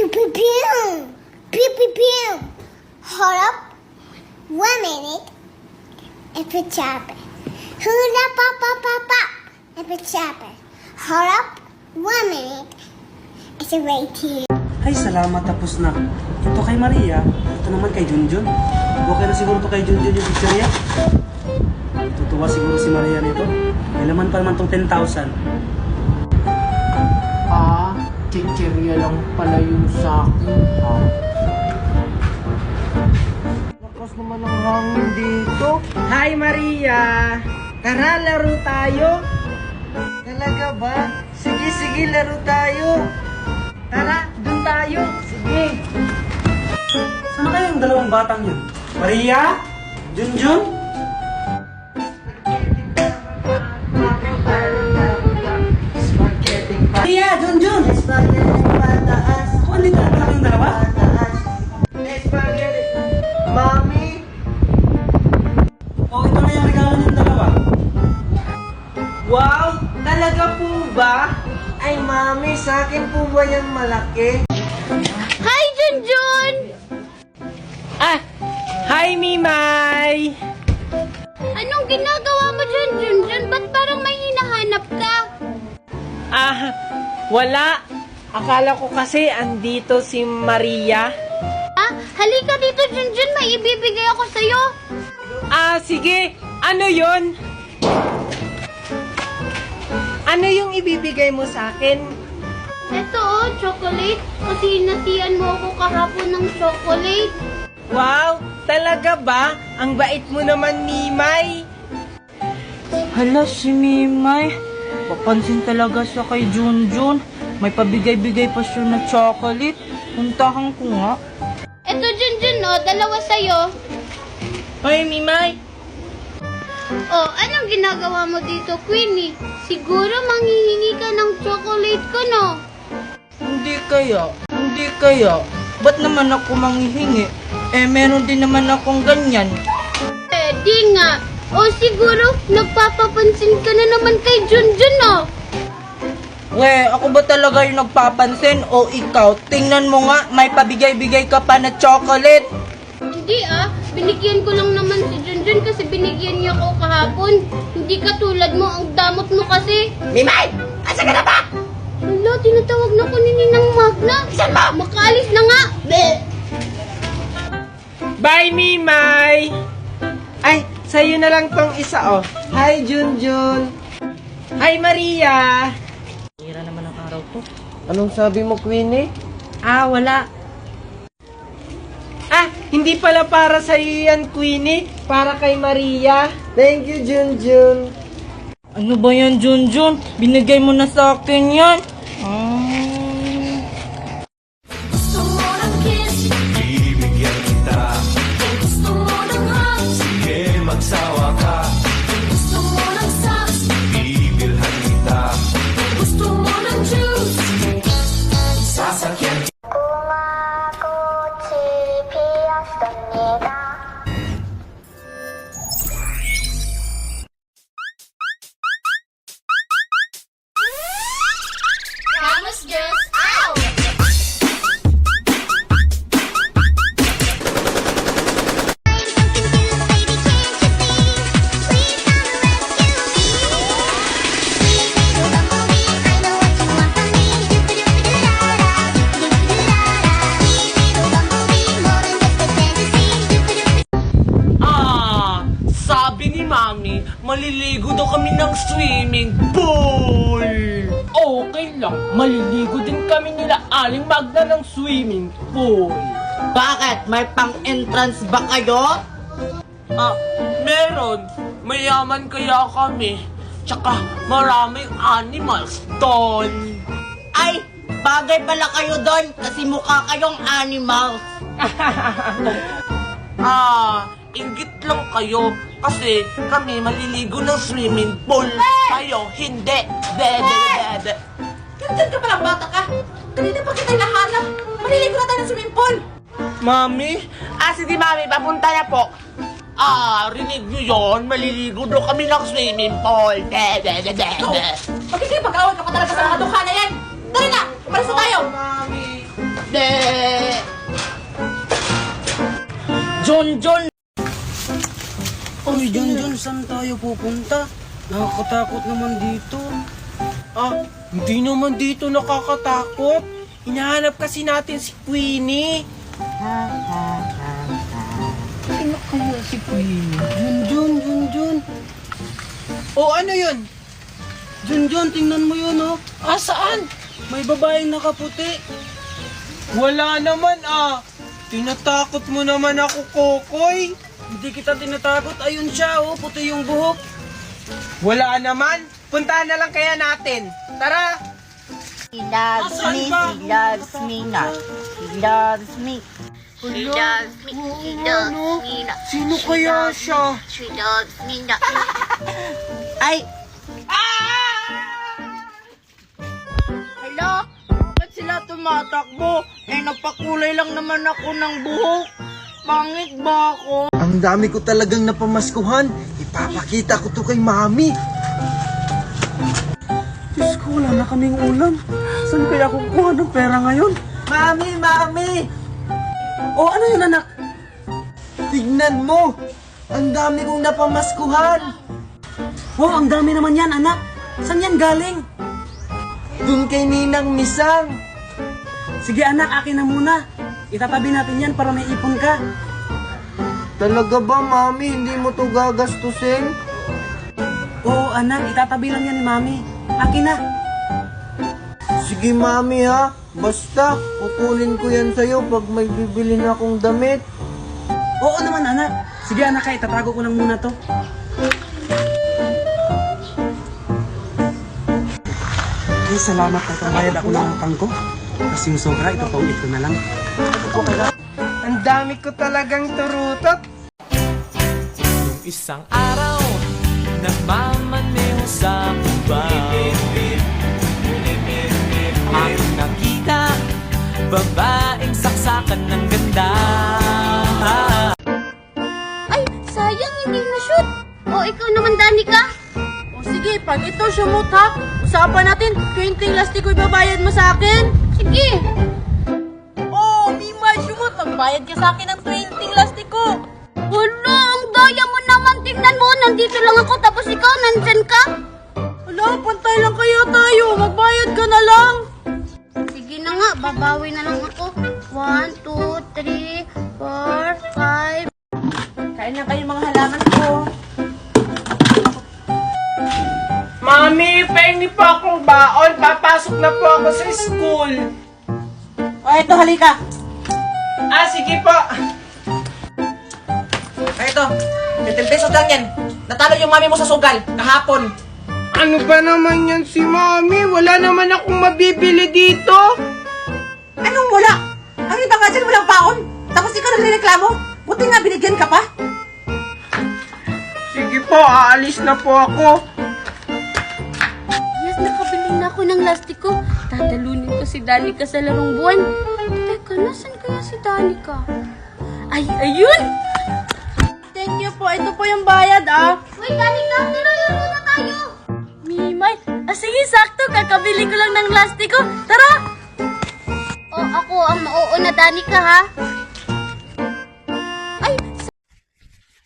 Pew pew pew! Pew pew pew! Hold up. 1 minute. If it's chopper. Hula pop pop pop pop. If it's chopper. Hold up. 1 minute. It's a right here. Ay, salamat, tapos na. Ito kay Maria, ito naman kay Junjun. Okay na siguro to kay Junjun yung picture niya. Tutuwa siguro si Maria nito. May laman pa naman tong 10,000. Chichirya lang pala yung sakin. Lakas naman ang hangin dito. Hi Maria! Tara, laro tayo! Talaga ba? Sige, laro tayo. Tara, dun tayo! Sige. Sana kaya yung dalawang batang yun? Maria? Junjun? Maria! Junjun! Spaghetti pataas. Kung andito na pala kayong dalawa? Pataas. Spaghetti. Mami? O, ito na yung regalo niyong dalawa. Wow! Talaga po ba? Ay, Mami, sa akin po ba yung malaki? Hi, Junjun! Hi Mimay! Anong ginagawa mo dyan, Junjun? Ba't parang may hinahanap ka? Wala. Akala ko kasi andito si Maria. Halika dito, Junjun. May ibibigay ako sa'yo. Sige. Ano yon? Ano yung ibibigay mo sa akin? Ito, chocolate. Kasi nasiyan mo ako kahapon ng chocolate. Wow! Talaga ba? Ang bait mo naman, Mimay. Hala, si Mimay. Papansin talaga siya kay Junjun. May pabigay-bigay pa siya na chocolate. Puntahan ko nga. Ito, Junjun, dalawa sa'yo. Hoy, Mimay. Anong ginagawa mo dito, Queenie? Siguro manghihingi ka ng chocolate ko, no? Hindi kaya. Ba't naman ako manghihingi? Meron din naman akong ganyan. Di nga. Siguro, nagpapapansin ka na naman kay Junjun, no? Ako ba talaga yung nagpapansin o ikaw? Tingnan mo nga, may pabigay-bigay ka pa na chocolate. Hindi binigyan ko lang naman si Junjun kasi binigyan niya ako kahapon. Hindi katulad mo, ang damot mo kasi. Mimay! Asa ka na ba? Hala, tinatawag na ko ni Ninang Magna. Saan ba? Makaalis na nga. Bye, Mimay! Ay, sa'yo na lang tong isa, Hi, Junjun! Hi, Maria! Hira naman ang araw ko. Anong sabi mo, Queenie? Wala. Hindi pala para sa'yo yan, Queenie. Para kay Maria. Thank you, Junjun. Ano ba yan, Junjun? Binigay mo na sa akin yan. Gusto mo ng kiss, bibigyan kita. Gusto mo ng hugs, sige magsawa ka. Gusto mo ng socks, bibilhan kita. Gusto mo ng juice, sasakyan. Promise girls out! Sabi ni Mami, maliligo daw kami ng swimming pool. Okay lang, maliligo din kami nila Aling Magna ng swimming pool. Bakit? May pang-entrance ba kayo? Meron. Mayaman kaya kami. Tsaka maraming animals doon. Ay, bagay pala kayo doon kasi mukha kayong animals. Inggit lang kayo kasi kami maliligo ng swimming pool. Kayo, hindi. Dede. Diyan ka palang bata ka. Kanina pa kita hinahanap. Maliligo na tayo ng swimming pool. Mami? Sige Mami, papunta na po. Rinig niyo yun? Maliligo daw kami ng swimming pool. Pag hindi pag-awal ka pa talaga sa mga dukha na yan. Dali na, umalis na tayo. Mami. Junjun. Uy, Junjun, saan tayo pupunta? Nakakatakot naman dito. Ah, hindi naman dito nakakatakot. Hinahanap kasi natin si Queenie. Sino kaya si Queenie? Junjun. O ano yun? Junjun, tingnan mo yun, oh. Ah, saan? May babaeng nakaputi. Wala naman ah. Tinatakot mo naman ako, Kokoy. Hindi kita tinatakot. Ayun siya, oh. Puti yung buhok. Wala naman. Puntahan na lang kaya natin. Tara! He loves me, he loves me not. He loves me. She loves me. She loves me not. Sino kaya siya? She loves me not. Ay, hala, ba't sila tumatakbo? Eh, nagpakulay lang naman ako ng buhok. Pangit ba ako? Ang dami ko talagang napamaskuhan. Ipapakita ko to kay Mami. Diyos ko, wala na kaming ulam. Saan kaya kukuha ng pera ngayon? Mami! Oh, ano yun, anak? Tignan mo! Ang dami kong napamaskuhan! Wow, ang dami naman yan, anak. Saan yan galing? Dun kay Ninang Misang! Sige, anak, akin na muna. Itatabi natin yan para may ipon ka. Talaga ba, Mami? Hindi mo to gagastusin? Oo, anak, itatabi lang yan ni Mami. Akin na. Sige, Mami ha. Basta, kukunin ko yan sa'yo pag may bibilin akong damit. Oo naman, anak. Sige, anak, itatago ko lang muna to. Okay, salamat na pambayad ako ng utang ko. Kasi yung sobra, ipapaulit ko na lang. Ang dami ko talagang turutot. Isang araw, nagmamaneho sa Cubao. Ang nakita, babaeng saksakan ng ganda. Ay, sayang hindi na-shoot. O, ikaw naman, Danica. O sige, pag ito sumot ha, usapan natin, 20 lastiko ibabayad mo sa akin. Sige. Oh, Mima, sumot, magbayad ka sa akin ng 20 lastiko. Wala, ang daya mo naman. Tingnan mo, nandito lang ako, tapos ikaw, nandyan ka. Wala, pantay lang kaya tayo, magbayad ka na lang. Sige na nga, babawi na lang ako. 1, 2, 3, 4, 5. Kain na kayo mga halaman ko. Mami, pahingi po akong baon. Papasok na po ako sa school. O, eto, halika. Ah, sige po. Ay, ito. 15 pesos lang yan. Natalo yung mami mo sa sugal kahapon. Ano ba naman yan si Mami? Wala naman akong mabibili dito. Anong wala? Ang iba nga dyan walang baon. Tapos ikaw nagreklamo. Buti nga binigyan ka pa. Sige po, aalis na po ako. Yes, nakabili na ako ng lastiko. Tatalunin ko si Danica sa larong buwan. Teka, nasan kaya si Danica? Ay, ayun! Thank you po, ito po yung bayad ah. Uy, Danica, nilaro na tayo! Mimay, sige, sakto, kakabili ko lang ng lastiko. Tara! O, ako ang mauuna, Danica, ha? Ay,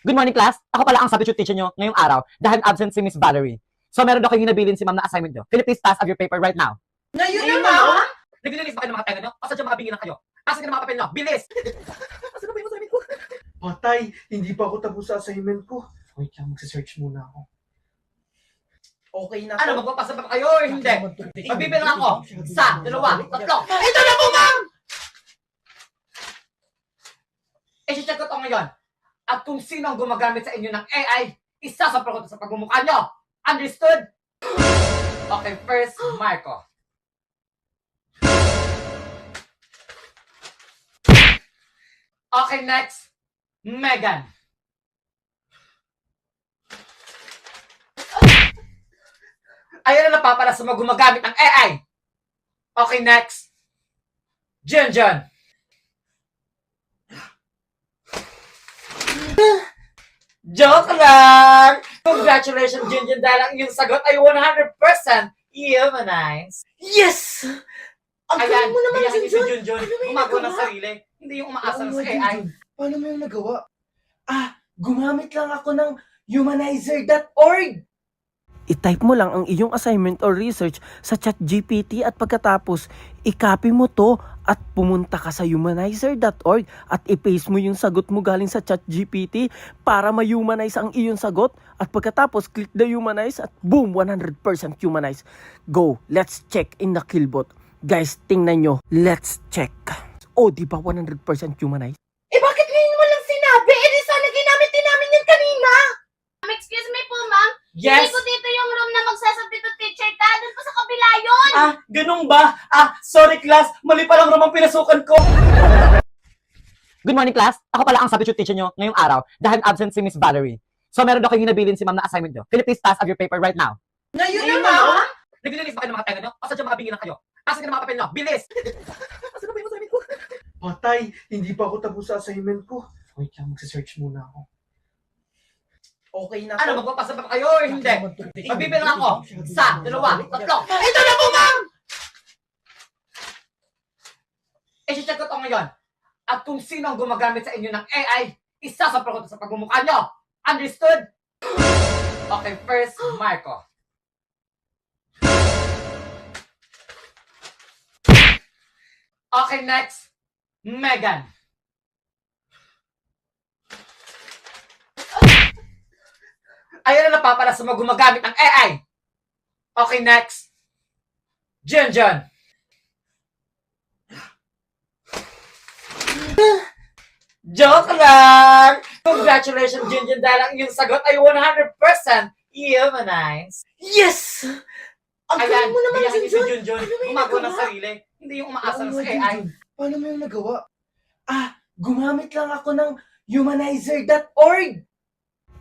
Good morning, class. Ako pala ang substitute teacher nyo ngayong araw dahil absent si Miss Valerie. So, meron daw kayong hinabilin si ma'am na assignment nyo. Can you please pass up your paper right now? Ngayon naman? Naglilinis ba kayo ng mga tenga nyo? O sadya mga bingi lang kayo? Asan ka ng mga papel nyo? Bilis! Asan na ba yung assignment ko? Patay, hindi pa ako tapos sa assignment ko. Wait lang, magsa-search muna ako. Okay na Ano, magpapasa ba kayo or hindi? Magbibilang ako. Isa, dalawa, tatlo. Ito na po, ma'am! I-check ko to ngayon. At kung sino ang gumagamit sa inyo ng AI, isasapal ko to sa pagmumukha nyo. Understood? Okay, first, Marco. Okay, next, Megan. Ayan na napapala sa mga gumagamit ng AI. Okay, next, Junjun. Joke lang! Congratulations, Junjun, dahil ang iyong sagot ay 100% humanized. Yes! Ang Ayan, galing mo naman, biyahin niyo si Junjun. Junjun, Ano ba yung gumagawa ng nagawa? sarili, hindi yung umaasa na sa AI. Paano mo yung nagawa? Gumamit lang ako ng humanizer.org. I-type mo lang ang iyong assignment or research sa ChatGPT at pagkatapos, i-copy mo to at pumunta ka sa humanizer.org at i-paste mo yung sagot mo galing sa ChatGPT para ma-humanize ang iyong sagot at pagkatapos, click the humanize at boom, 100% humanize. Go, let's check in the Killbot. Guys, tingnan nyo, let's check. Oh, di ba 100% humanize? Eh bakit ngayon mo lang sinabi? Eh di sana ginamit din namin yan kanina. Excuse me po, ma'am. Yes? Hindi ko dito yung room na magsasubstitute teacher ka. Doon pa sa kabila yun. Ganun ba? Sorry class, mali pa lang naman pinasukan ko. Good morning, class. Ako pala ang substitute teacher nyo ngayong araw dahil absent si Miss Valerie. So meron daw kayong hinabilin si ma'am na assignment nyo. Can you please pass up your paper right now? Ngayon na, ma'am. Naglilinis ba kayo ng mga tenga nyo? O sadya mga bingi lang kayo? Asan yung mga papel nyo? Bilis! Asan na ba yung assignment ko? Patay, hindi pa ako tapos sa assignment ko. Wait lang, magsa-search muna ako. Okay na Ano, magpapasa pa kayo or hindi? Magbibilang ako. 1, 2, 3. Ito na po, ma'am. I-check ko to ngayon. At kung sino ang gumagamit sa inyo ng AI, isasampal ko sa pagmumukha nyo. Understood? Okay, first, Marco. Okay, next, Megan. Ayan na napapala sa mga gumagamit ng AI. Okay, next, Junjun. Joke lang! Congratulations, Junjun, dahil ang iyong sagot ay 100% humanized. Yes! Ang Ayan, galing mo naman, biyahin niyo si Junjun. Junjun. Ano yung Gumagawa ng nagawa? sarili. Hindi yung umaasa Oo na sa nga, AI. Junjun. Paano mo yung nagawa? Gumamit lang ako ng humanizer.org.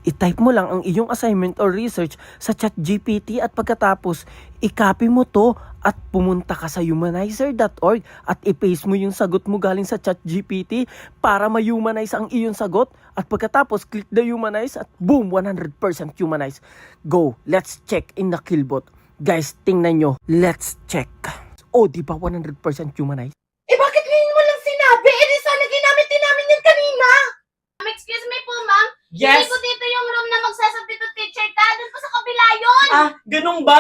I-type mo lang ang iyong assignment or research sa ChatGPT at pagkatapos, i-copy mo to at pumunta ka sa humanizer.org at i-paste mo yung sagot mo galing sa ChatGPT para ma-humanize ang iyong sagot at pagkatapos, click the humanize at boom, 100% humanize. Go, let's check in the Killbot. Guys, tingnan nyo, let's check. Oh, di ba 100% humanize? Eh bakit ngayon mo lang sinabi? Eh di sana ginamit din namin yan kanina. Excuse me po, ma'am. Yes? Hindi ko dito yung room na magsasubstitute teacher ka. Doon pa sa kabila yun. Ganun ba?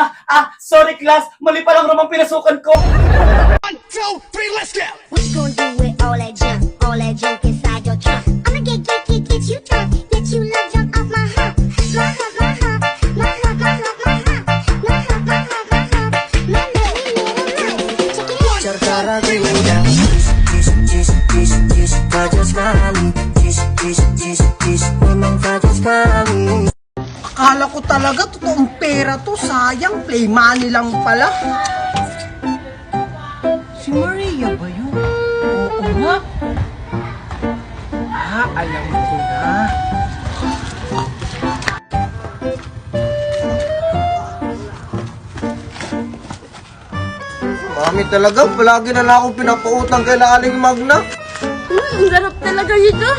Sorry class, mali pa lang naman pinasukan ko. What you gonna do with all that junk inside your trunk? I'ma get you drunk, get you love junk off my hump. My hump, my hump, my hump, my hump, my hump. My hump, my hump, my hump. My hump. Check it out. Cara gringa, kajas kami, memang kajas kami. Akala ko talaga totoong pera to. Sayang, play money lang pala. Si Maria ba yun? Oo nga. Alam ko na. Mami talaga, palagi na lang akong pinapautang kay Aling Magna. Ang garap talaga ito.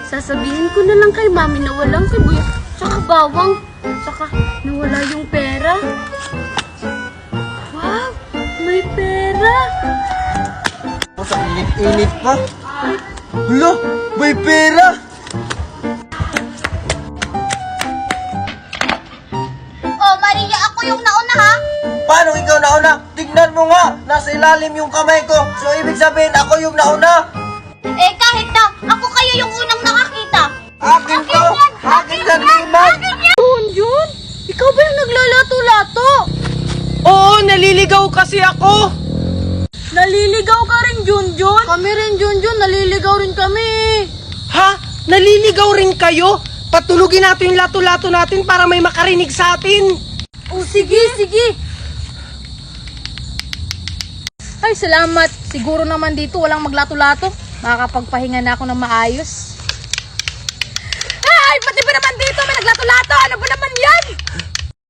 Sasabihin ko na lang kay mami na walang sibuyas, tsaka bawang, tsaka nawala yung pera. Wow, may pera. O sa init-init pa. Hala, may pera. Oh, Maria, ako yung nauna ha. Paano ikaw nauna? Tignan mo nga, nasa ilalim yung kamay ko. So ibig sabihin, ako yung nauna. Eh, kahit na, ako kayo yung unang nakakita. Akin to! Akin yan, Limag! Junjun, ikaw ba yung naglalato-lato? Oo, naliligaw kasi ako. Naliligaw ka rin, Junjun? Kami rin, Junjun. Naliligaw rin kami. Ha? Naliligaw rin kayo? Patulugin natin yung lato-lato natin para may makarinig sa atin. Oh, sige, sige. Ay, salamat. Siguro naman dito walang maglato-lato. Makakapagpahinga na ako ng maayos. Ay, pati ba naman dito may naglato-lato? Ano ba naman yan?